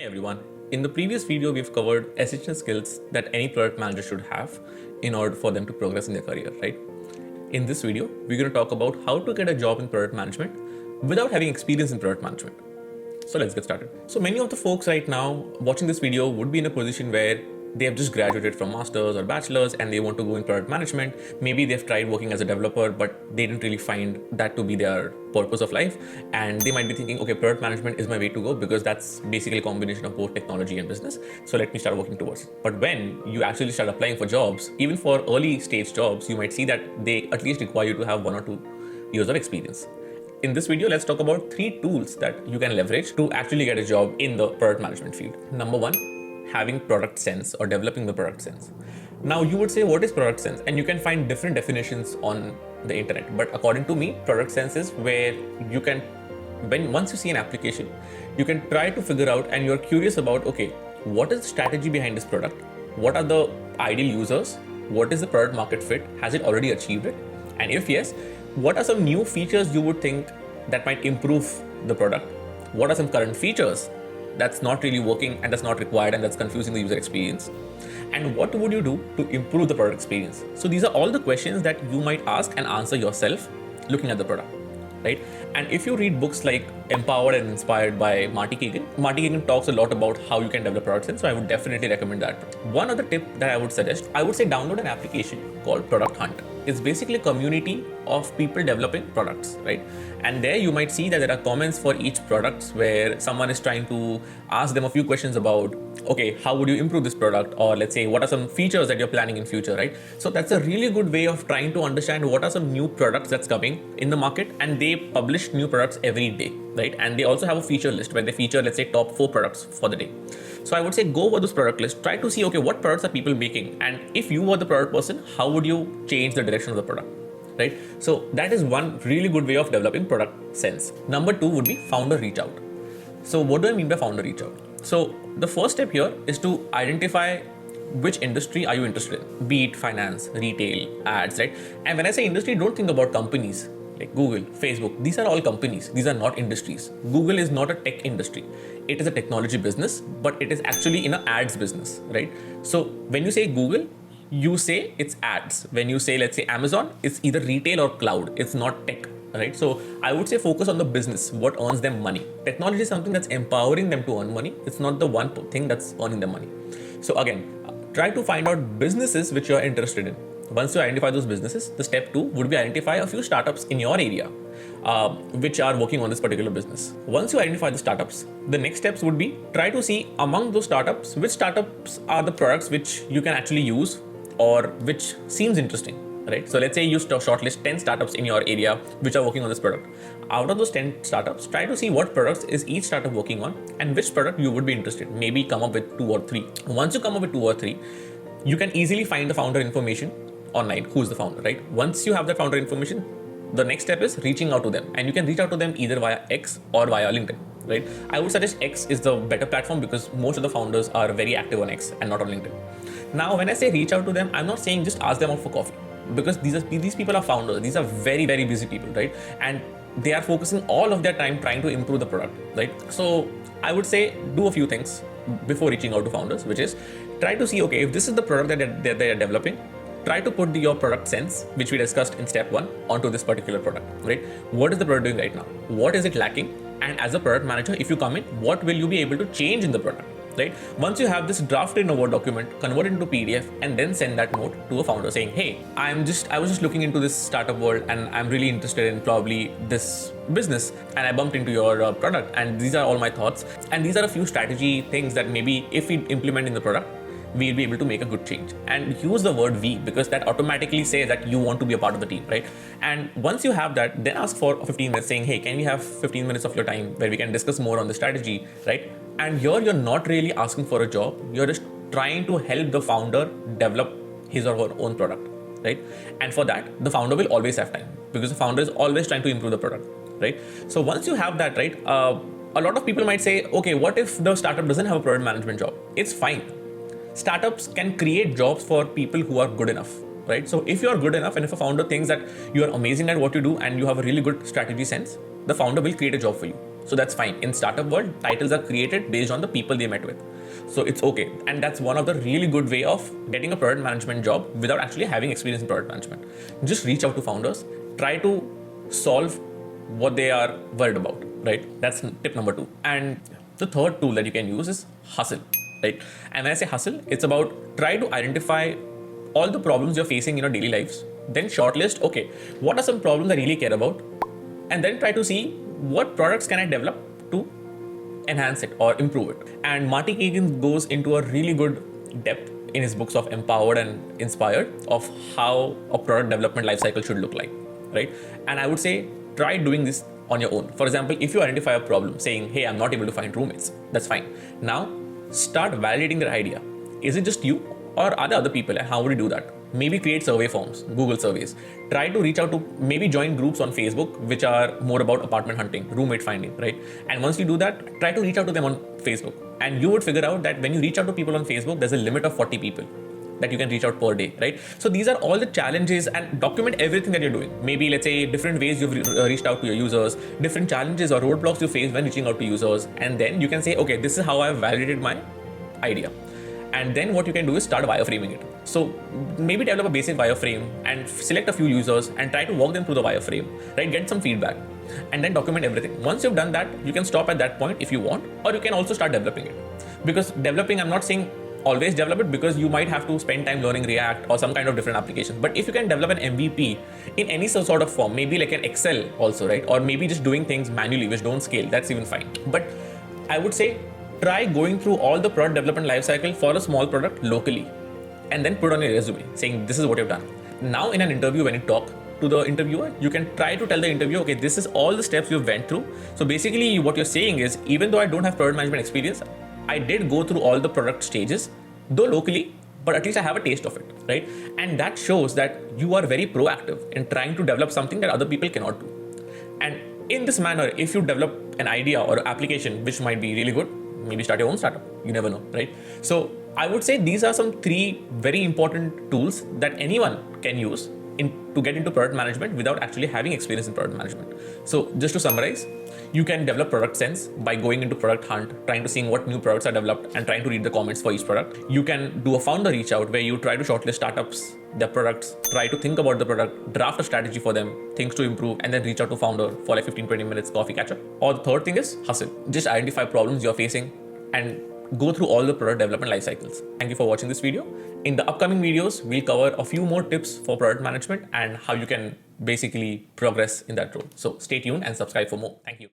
Hey everyone, in the previous video we've covered essential skills that any product manager should have in order for them to progress in their career, right? In this video, we're going to talk about how to get a job in product management without having experience in product management. So let's get started. So many of the folks right now watching this video would be in a position where they have just graduated from masters or bachelors and they want to go in product management. Maybe they've tried working as a developer, but they didn't really find that to be their purpose of life. And they might be thinking, okay, product management is my way to go because that's basically a combination of both technology and business. So let me start working towards it. But when you actually start applying for jobs, even for early stage jobs, you might see that they at least require you to have 1 or 2 years of experience. In this video, let's talk about 3 tools that you can leverage to actually get a job in the product management field. Number 1, having product sense or developing the product sense. Now you would say, what is product sense? And you can find different definitions on the internet. But according to me, product sense is where you can, once you see an application, you can try to figure out and you're curious about, okay, what is the strategy behind this product? What are the ideal users? What is the product market fit? Has it already achieved it? And if yes, what are some new features you would think that might improve the product? What are some current features that's not really working and that's not required and that's confusing the user experience? And what would you do to improve the product experience? So these are all the questions that you might ask and answer yourself looking at the product, right? And if you read books like Empowered and Inspired by Marty Cagan talks a lot about how you can develop product sense, so I would definitely recommend that. One other tip that I would suggest, I would say download an application called Product Hunt. It's basically a community of people developing products, right? And there you might see that there are comments for each product where someone is trying to ask them a few questions about, okay, how would you improve this product? Or let's say, what are some features that you're planning in future, right? So that's a really good way of trying to understand what are some new products that's coming in the market. And they publish new products every day, right? And they also have a feature list where they feature, let's say, top 4 products for the day. So I would say go over this product list, try to see, okay, what products are people making? And if you were the product person, how would you change the direction of the product, right? So that is one really good way of developing product sense. Number 2 would be founder reach out. So what do I mean by founder reach out? So the first step here is to identify which industry are you interested in, be it finance, retail, ads, right? And when I say industry, don't think about companies like Google, Facebook. These are all companies. These are not industries. Google is not a tech industry. It is a technology business, but it is actually in an ads business, right? So when you say Google, you say it's ads. When you say, let's say Amazon, it's either retail or cloud. It's not tech, right? So I would say focus on the business, what earns them money. Technology is something that's empowering them to earn money. It's not the one thing that's earning them money. So again, try to find out businesses which you're interested in. Once you identify those businesses, the step 2 would be identify a few startups in your area which are working on this particular business. Once you identify the startups, the next steps would be try to see among those startups, which startups are the products which you can actually use or which seems interesting, right? So let's say you shortlist 10 startups in your area which are working on this product. Out of those 10 startups, try to see what products is each startup working on and which product you would be interested in. Maybe come up with 2 or 3. Once you come up with 2 or 3, you can easily find the founder information online, who's the founder, right? Once you have that founder information, the next step is reaching out to them, and you can reach out to them either via X or via LinkedIn, right? I would suggest X is the better platform because most of the founders are very active on X and not on LinkedIn. Now, when I say reach out to them, I'm not saying just ask them out for coffee because these people are founders. These are very, very busy people, right? And they are focusing all of their time trying to improve the product, right? So I would say do a few things before reaching out to founders, which is try to see, okay, if this is the product that they are developing, try to put your product sense, which we discussed in step 1, onto this particular product, right? What is the product doing right now? What is it lacking? And as a product manager, if you come in, what will you be able to change in the product, right? Once you have this drafted in a Word document, convert it into PDF, and then send that note to a founder saying, hey, I was just looking into this startup world and I'm really interested in probably this business and I bumped into your product and these are all my thoughts. And these are a few strategy things that maybe if we implement in the product, we'll be able to make a good change. And use the word we because that automatically says that you want to be a part of the team, right? And once you have that, then ask for 15 minutes saying, hey, can we have 15 minutes of your time where we can discuss more on the strategy, right? And here you're not really asking for a job. You're just trying to help the founder develop his or her own product, right? And for that, the founder will always have time because the founder is always trying to improve the product, right? So once you have that, right, a lot of people might say, okay, what if the startup doesn't have a product management job? It's fine. Startups can create jobs for people who are good enough, right? So if you are good enough and if a founder thinks that you are amazing at what you do and you have a really good strategy sense, the founder will create a job for you. So that's fine. In startup world, titles are created based on the people they met with. So it's okay. And that's one of the really good way of getting a product management job without actually having experience in product management. Just reach out to founders, try to solve what they are worried about, right? That's tip number 2. And the third tool that you can use is hustle, right? And when I say hustle, it's about try to identify all the problems you're facing in your daily lives, then shortlist, okay, what are some problems I really care about? And then try to see what products can I develop to enhance it or improve it. And Marty Kagan goes into a really good depth in his books of Empowered and Inspired of how a product development lifecycle should look like, right? And I would say try doing this on your own. For example, if you identify a problem saying, hey, I'm not able to find roommates, that's fine. Now start validating their idea. Is it just you or are there other people, and how would you do that? Maybe create survey forms, Google surveys. Try to reach out to, maybe join groups on Facebook which are more about apartment hunting, roommate finding, right? And once you do that, try to reach out to them on Facebook. And you would figure out that when you reach out to people on Facebook, there's a limit of 40 people that you can reach out per day, right? So these are all the challenges, and document everything that you're doing. Maybe let's say different ways you've reached out to your users, different challenges or roadblocks you face when reaching out to users. And then you can say, okay, this is how I've validated my idea. And then what you can do is start wireframing it. So maybe develop a basic wireframe and select a few users and try to walk them through the wireframe, right? Get some feedback and then document everything. Once you've done that, you can stop at that point if you want, or you can also start developing it. Because developing, I'm not saying always develop it, because you might have to spend time learning React or some kind of different application. But if you can develop an MVP in any sort of form, maybe like an Excel also, right? Or maybe just doing things manually which don't scale, that's even fine. But I would say try going through all the product development lifecycle for a small product locally, and then put on your resume saying this is what you've done. Now in an interview, when you talk to the interviewer, you can try to tell the interviewer, okay, this is all the steps you've went through. So basically what you're saying is, even though I don't have product management experience, I did go through all the product stages, though locally, but at least I have a taste of it, right? And that shows that you are very proactive in trying to develop something that other people cannot do. And in this manner, if you develop an idea or application which might be really good, maybe start your own startup. You never know, right? So I would say these are some 3 very important tools that anyone can use to get into product management without actually having experience in product management. So just to summarize, you can develop product sense by going into product hunt, trying to see what new products are developed and trying to read the comments for each product. You can do a founder reach out where you try to shortlist startups, their products, try to think about the product, draft a strategy for them, things to improve, and then reach out to founder for like 15-20 minutes coffee catch up. Or the third thing is hustle. Just identify problems you're facing and go through all the product development life cycles. Thank you for watching this video. In the upcoming videos, we'll cover a few more tips for product management and how you can basically progress in that role. So stay tuned and subscribe for more. Thank you.